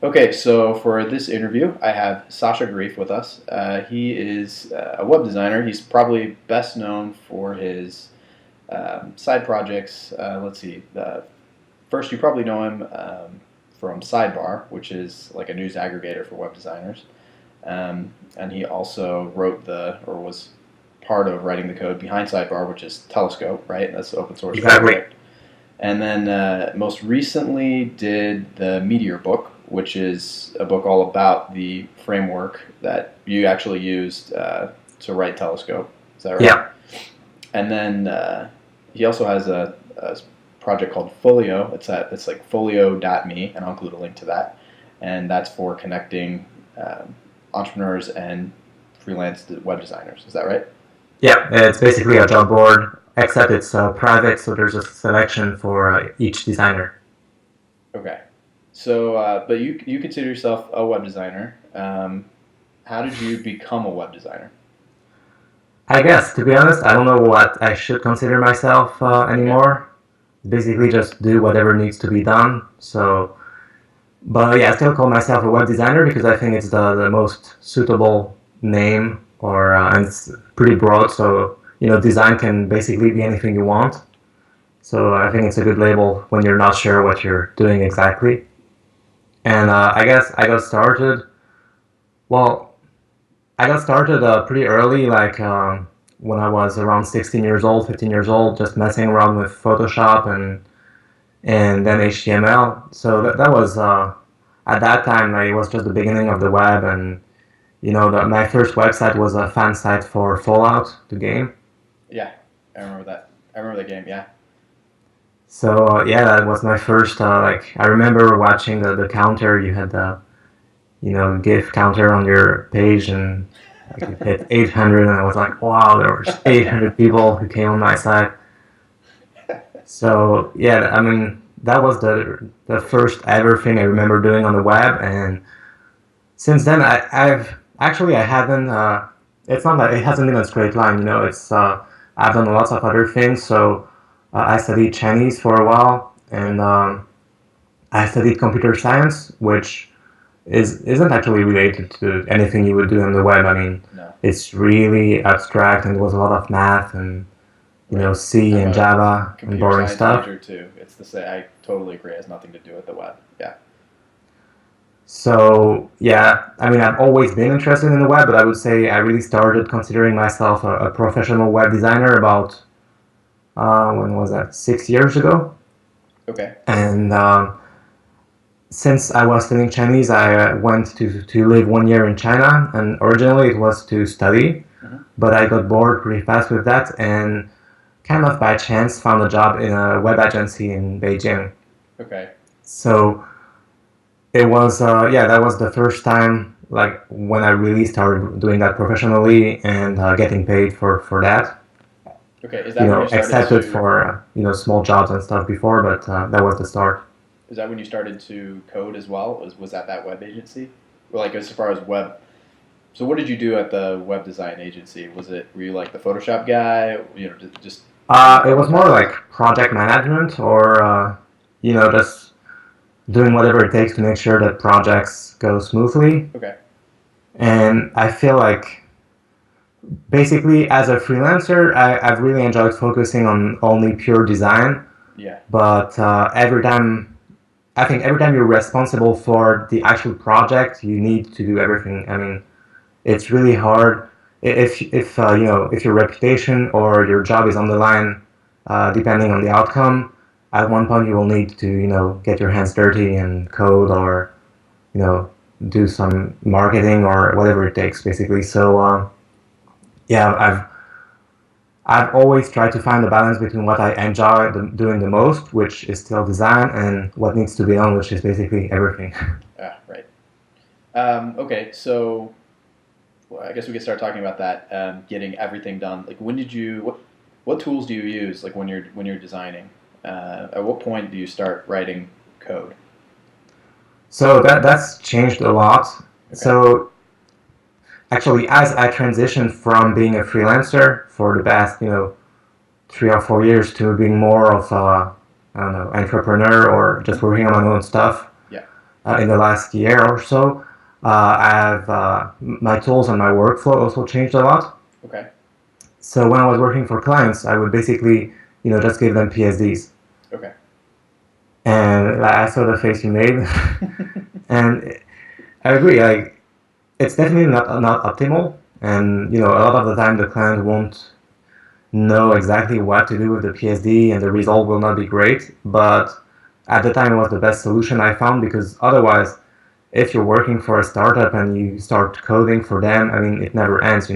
Okay, so for this interview, I have Sacha Greif with us. He is a web designer. He's probably best known for his side projects. Let's see. First, you probably know him from Sidebar, which is like a news aggregator for web designers. And he also or was part of writing the code behind Sidebar, which is Telescope, right? That's the open source Exactly. project. And then most recently did the Meteor book, which is a book all about the framework that you actually used to write Telescope. Is that right? Yeah. And then he also has a project called Folio. It's like folio.me, and I'll include a link to that. And that's for connecting entrepreneurs and freelance web designers. Is that right? Yeah, it's basically a job board, except it's private, so there's a selection for each designer. Okay. So, but you consider yourself a web designer. How did you become a web designer? I guess, to be honest, I don't know what I should consider myself anymore. Basically, just do whatever needs to be done. But yeah, I still call myself a web designer because I think it's the most suitable name, and it's pretty broad. So design can basically be anything you want. So I think it's a good label when you're not sure what you're doing exactly. And I guess I got started. Well, I got started pretty early, like when I was around 16 years old, 15 years old, just messing around with Photoshop and then HTML. So that was at that time it was just the beginning of the web, and my first website was a fan site for Fallout, the game. Yeah, I remember that. I remember the game. Yeah. So yeah, that was my first. I remember watching the counter. You had the GIF counter on your page, and like it hit 800, and I was like, wow, there were 800 people who came on my site. So yeah, I mean that was the first ever thing I remember doing on the web, and since then I haven't. It's not that it hasn't been a straight line, It's I've done lots of other things. So I studied Chinese for a while, and I studied computer science, which isn't actually related to anything you would do on the web. I mean, No. it's really abstract, and there was a lot of math and C and Java and boring Computer stuff. science major too. It's the same. I totally agree. It has nothing to do with the web. Yeah. So yeah, I mean, I've always been interested in the web, but I would say I really started considering myself a professional web designer about when was that? 6 years ago. Okay. And since I was studying Chinese, I went to live 1 year in China, and originally it was to study, but I got bored pretty fast with that, and kind of by chance found a job in a web agency in Beijing. Okay. So it was, that was the first time, like, when I really started doing that professionally and getting paid for that. Okay. Is that when you started Accepted to, for, small jobs and stuff before, but that was the start. Is that when you started to code as well? Was that web agency? Or like as far as web. So what did you do at the web design agency? Were you like the Photoshop guy? Just. It was more like project management or, just doing whatever it takes to make sure that projects go smoothly. Okay. And I feel like basically as a freelancer, I've really enjoyed focusing on only pure design. Yeah. But I think every time you're responsible for the actual project, you need to do everything. I mean, it's really hard if your reputation or your job is on the line, depending on the outcome. At one point, you will need to get your hands dirty and code or do some marketing or whatever it takes, basically. So yeah, I've always tried to find a balance between what I enjoy doing the most, which is still design, and what needs to be done, which is basically everything. Ah, right. Okay, so well, I guess we could start talking about that. Getting everything done. Like, what tools do you use? Like when you're designing. At what point do you start writing code? So that's changed a lot. Okay. So actually, as I transitioned from being a freelancer for the past 3 or 4 years to being more of a, I don't know, entrepreneur or just working on my own stuff. Yeah. in the last year or so, my tools and my workflow also changed a lot. Okay. So when I was working for clients, I would basically, just give them PSDs. Okay. And I saw the face you made, and I agree. Like, it's definitely not optimal, and a lot of the time the client won't know exactly what to do with the PSD, and the result will not be great. But at the time, it was the best solution I found, because otherwise, if you're working for a startup and you start coding for them, I mean, it never ends.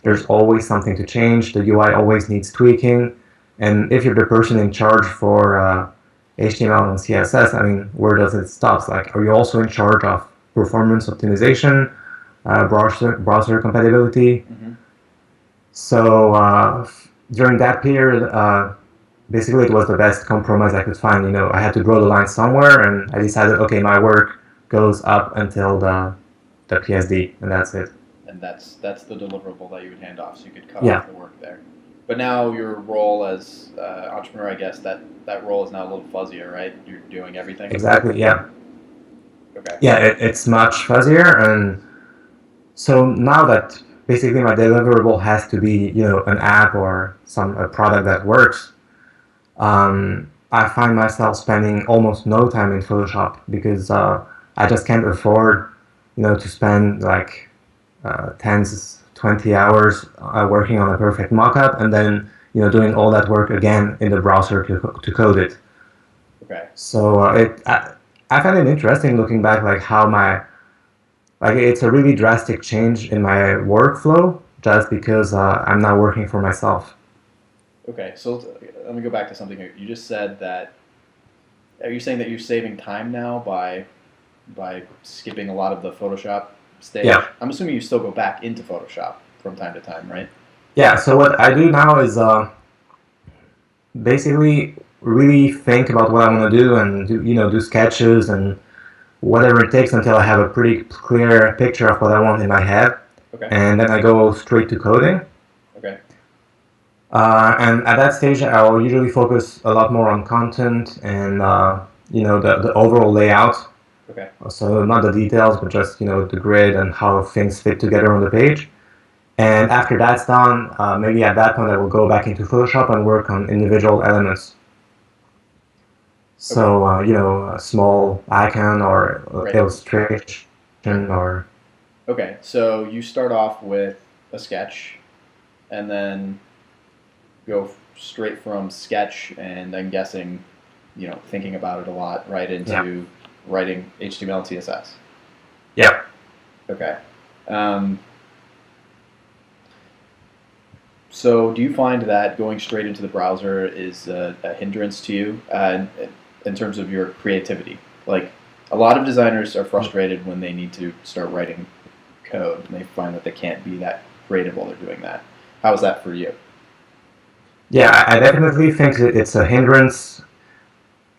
There's always something to change. The UI always needs tweaking, and if you're the person in charge for HTML and CSS, I mean, where does it stop? Like, are you also in charge of performance optimization, browser compatibility? Mm-hmm. So during that period, basically it was the best compromise I could find. I had to draw the line somewhere, and I decided, okay, my work goes up until the PSD, and that's it. And that's the deliverable that you would hand off, so you could cut Yeah, off the work there. But now your role as entrepreneur, I guess that role is now a little fuzzier, right? You're doing everything. exactly. Yeah, Okay. yeah, it's much fuzzier, and so now that basically my deliverable has to be, an app or a product that works, I find myself spending almost no time in Photoshop, because I just can't afford, to spend like 20 hours working on a perfect mockup, and then doing all that work again in the browser to code it. Okay. So I find it interesting looking back, like how it's a really drastic change in my workflow, just because I'm now working for myself. Okay. So let me go back to something here. You just said that. Are you saying that you're saving time now by skipping a lot of the Photoshop stage? Yeah. I'm assuming you still go back into Photoshop from time to time, right? Yeah, so what I do now is basically really think about what I want to do, and do sketches and whatever it takes until I have a pretty clear picture of what I want in my head, Okay. and then I go straight to coding. Okay. And at that stage, I'll usually focus a lot more on content and the overall layout. Okay. So not the details, but just the grid and how things fit together on the page. And after that's done, maybe at that point I will go back into Photoshop and work on individual elements. So, a small icon or Right. illustration or... Okay. So you start off with a sketch, and then go straight from sketch, and I'm guessing, thinking about it a lot, right into writing HTML and CSS. Yeah. Okay. Um, so do you find that going straight into the browser is a hindrance to you in terms of your creativity? Like, a lot of designers are frustrated when they need to start writing code, and they find that they can't be that creative while they're doing that. How is that for you? Yeah, I definitely think that it's a hindrance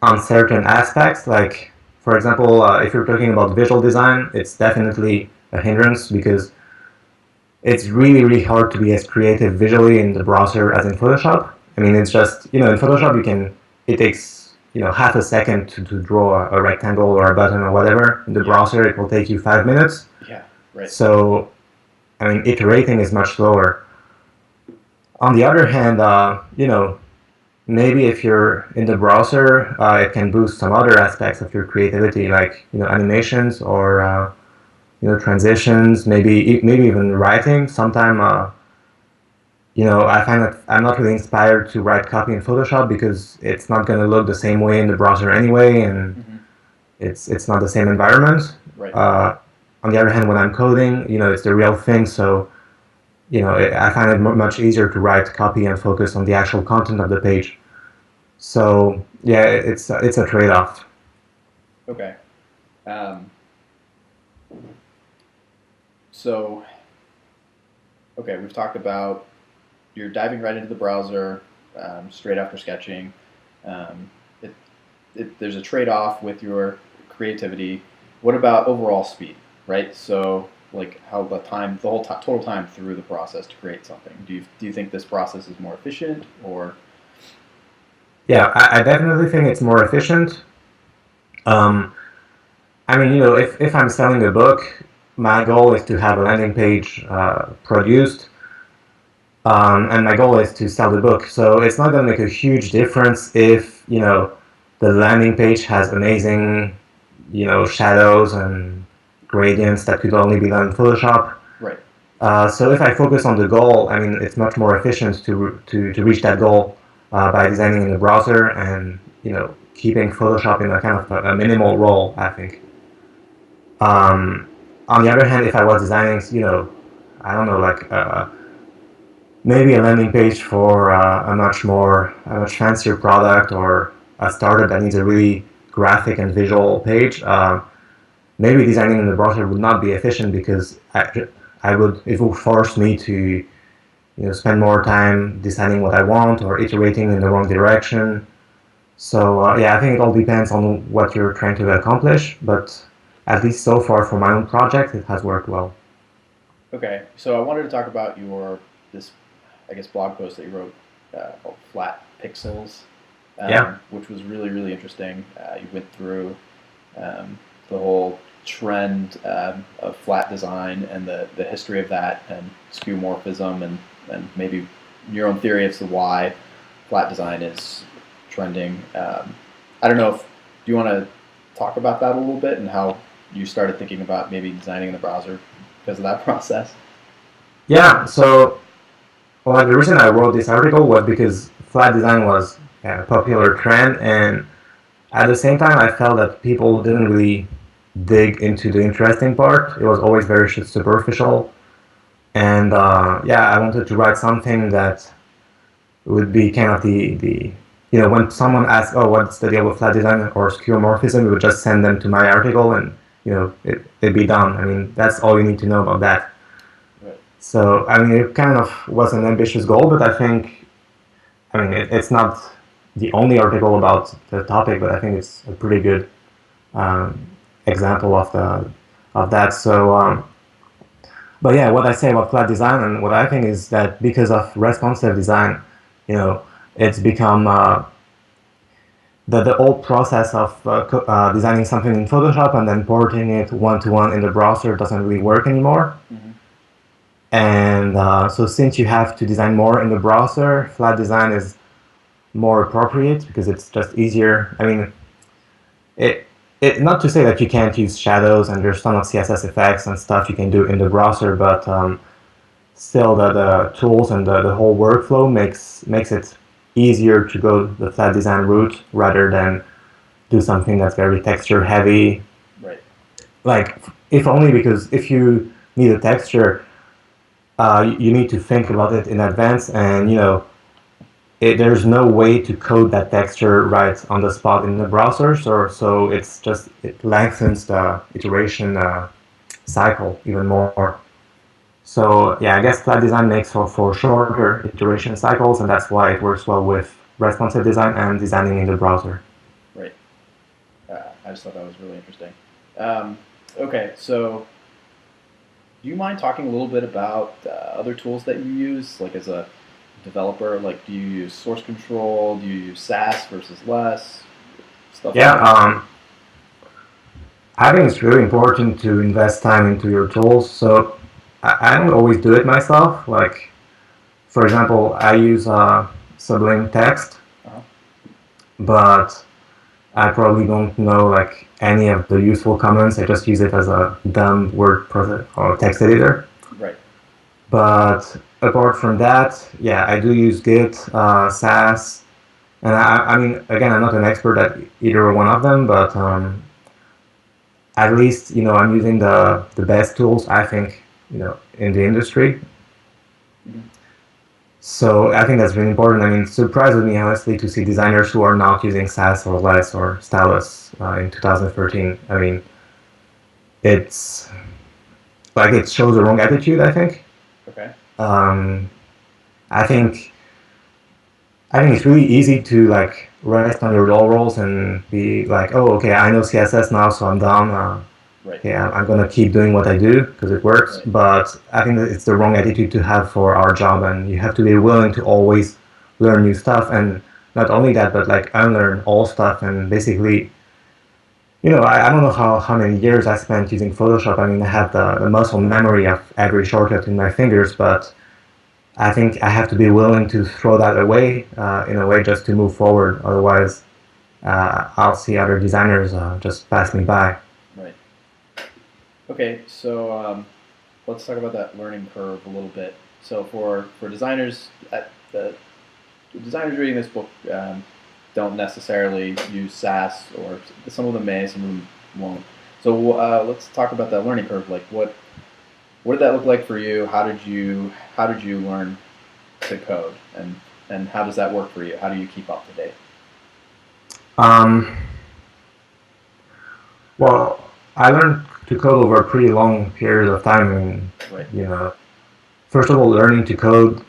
on certain aspects. Like, for example, if you're talking about visual design, it's definitely a hindrance, because it's really, really hard to be as creative visually in the browser as in Photoshop. I mean, it's just, in Photoshop, it takes, half a second to draw a rectangle or a button or whatever. In the browser, it will take you 5 minutes. Yeah, right. So, I mean, iterating is much slower. On the other hand, maybe if you're in the browser, it can boost some other aspects of your creativity, like, animations or, transitions, maybe even writing. Sometimes, I find that I'm not really inspired to write copy in Photoshop, because it's not going to look the same way in the browser anyway, and Mm-hmm. it's not the same environment. Right. On the other hand, when I'm coding, it's the real thing, so I find it much easier to write copy and focus on the actual content of the page. So yeah, it's a trade-off. Okay. Um, so, okay, we've talked about you're diving right into the browser straight after sketching. Um, there's a trade-off with your creativity. What about overall speed, right? So, like, how the whole total time through the process to create something. Do you think this process is more efficient, or? Yeah, I definitely think it's more efficient. Um, I mean, if I'm selling a book, my goal is to have a landing page produced, and my goal is to sell the book. So it's not going to make a huge difference if, the landing page has amazing, shadows and gradients that could only be done in Photoshop. Right. So if I focus on the goal, I mean, it's much more efficient to reach that goal by designing in the browser and, keeping Photoshop in a kind of a minimal role, I think. On the other hand, if I was designing, I don't know, like maybe a landing page for a much fancier product or a startup that needs a really graphic and visual page, maybe designing in the browser would not be efficient because it would force me to spend more time deciding what I want or iterating in the wrong direction. So yeah, I think it all depends on what you're trying to accomplish, but at least so far for my own project, it has worked well. Okay, so I wanted to talk about this, I guess, blog post that you wrote called Flat Pixels, Yeah. which was really, really interesting. You went through the whole trend of flat design and the history of that and skeuomorphism and maybe your own theory as to why flat design is trending. I don't know if do you want to talk about that a little bit and how you started thinking about maybe designing in the browser because of that process? Yeah, so well, the reason I wrote this article was because flat design was a popular trend, and at the same time, I felt that people didn't really dig into the interesting part. It was always very superficial, and yeah, I wanted to write something that would be kind of the when someone asks, oh, what's the deal with flat design or skeuomorphism, we would just send them to my article, and it'd be done. I mean, that's all you need to know about that. Right. So, I mean, it kind of was an ambitious goal, but I mean, it's not the only article about the topic, but I think it's a pretty good um, example of that. So, but yeah, what I say about flat design and what I think is that because of responsive design, it's become the old process of designing something in Photoshop and then porting it one-to-one in the browser doesn't really work anymore. Mm-hmm. And so since you have to design more in the browser, flat design is more appropriate because it's just easier. I mean, not to say that you can't use shadows and there's a ton of CSS effects and stuff you can do in the browser, but still the tools and the whole workflow makes it easier to go the flat design route rather than do something that's very texture heavy. Right. Like, if only because if you need a texture, you need to think about it in advance, and there's no way to code that texture right on the spot in the browser, so it lengthens the iteration cycle even more. So yeah, I guess flat design makes for shorter iteration cycles, and that's why it works well with responsive design and designing in the browser. Right. I just thought that was really interesting. Okay, so do you mind talking a little bit about other tools that you use, like as a developer? Like, do you use source control? Do you use Sass versus less? Stuff Yeah, like that. I think it's really important to invest time into your tools. So I don't always do it myself. Like, for example, I use Sublime Text, Uh-huh. but I probably don't know like any of the useful commands. I just use it as a dumb word process or text editor. Right. But apart from that, yeah, I do use Git, Sass, and I mean, again, I'm not an expert at either one of them, but at least I'm using the best tools I think in the industry. Mm-hmm. So I think that's really important. I mean, it surprises me honestly to see designers who are not using Sass or Less or Stylus in 2013. I mean, it's like it shows the wrong attitude, I think. Okay. Um, I think it's really easy to like rest on your laurels and be like, oh, okay, I know CSS now, so I'm done. Right. Yeah, I'm gonna keep doing what I do because it works. Right. But I think that it's the wrong attitude to have for our job, and you have to be willing to always learn new stuff, and not only that, but like unlearn all stuff and basically I don't know how many years I spent using Photoshop. I mean, I have the muscle memory of every shortcut in my fingers, but I think I have to be willing to throw that away in a way just to move forward. Otherwise, I'll see other designers just pass me by. Right. Okay, so let's talk about that learning curve a little bit. So for designers, the designers reading this book don't necessarily use SaaS, or some of them may, some of them won't. So let's talk about that learning curve. Like what did that look like for you? How did you learn to code, and how does that work for you? How do you keep up to date? Um, well, I learned to code over a pretty long period of time. And, Right. First of all, learning to code.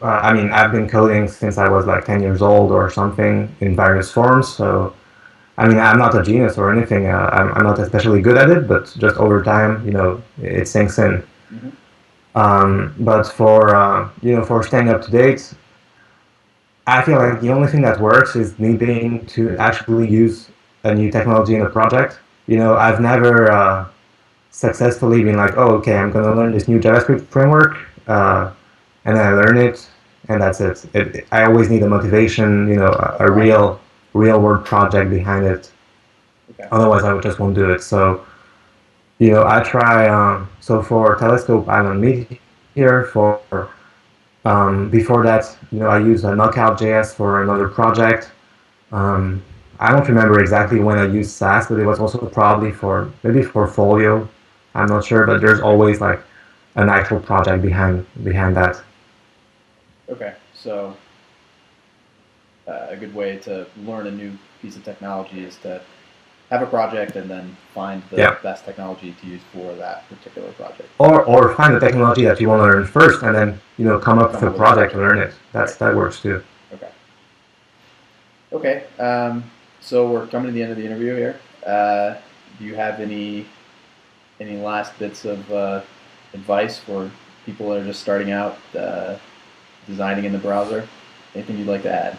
I mean, I've been coding since I was like 10 years old or something in various forms. So, I mean, I'm not a genius or anything. I'm not especially good at it, but just over time, it sinks in. Mm-hmm. But for staying up to date, I feel like the only thing that works is needing to actually use a new technology in a project. I've never successfully been like, oh, okay, I'm gonna learn this new JavaScript framework, and then I learn it, and that's it. I always need a motivation, a real world project behind it. Okay. Otherwise, just won't do it. So, I try. So for Telescope Island Meteor, for before that, I used a Knockout.js for another project. Um, I don't remember exactly when I used Sass, but it was also probably maybe for Folio. I'm not sure, but there's always like an actual project behind that. Okay. So a good way to learn a new piece of technology is to have a project and then find the Yeah. best technology to use for that particular project. Or find the technology that you want to learn first, and then come up with Come a up with a project to project. learn it. Right. That works too. Okay. Okay. So we're coming to the end of the interview here. Do you have any last bits of advice for people that are just starting out designing in the browser? Anything you'd like to add?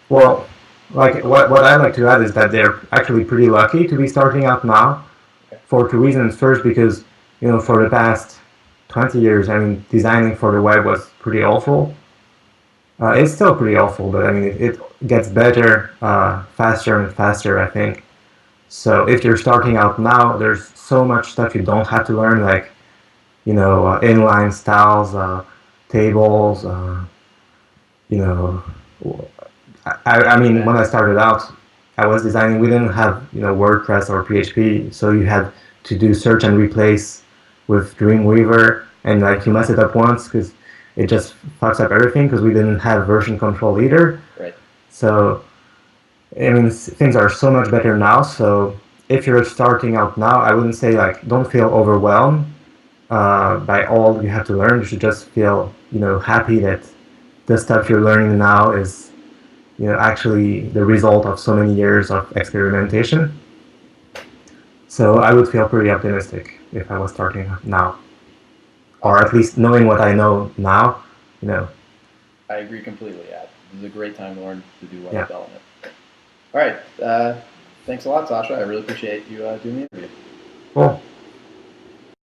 Well, like what I like to add is that they're actually pretty lucky to be starting out now Okay. for two reasons. First, because for the past 20 years, I mean, designing for the web was pretty awful. It's still pretty awful, but I mean, it gets better faster and faster, I think. So if you're starting out now, there's so much stuff you don't have to learn, like inline styles, tables. You know, I mean, when I started out, I was designing. We didn't have WordPress or PHP, so you had to do search and replace with Dreamweaver, and like you mess it up once because it just fucks up everything because we didn't have version control either. Right. So I mean, things are so much better now. So if you're starting out now, I wouldn't say like don't feel overwhelmed by all you have to learn. You should just feel happy that the stuff you're learning now is actually the result of so many years of experimentation. So I would feel pretty optimistic if I was starting now, or at least knowing what I know now. You know, I agree completely. Yeah, this is a great time to learn to do web yeah. development. All right. Thanks a lot, Sasha. I really appreciate you doing the interview. Cool.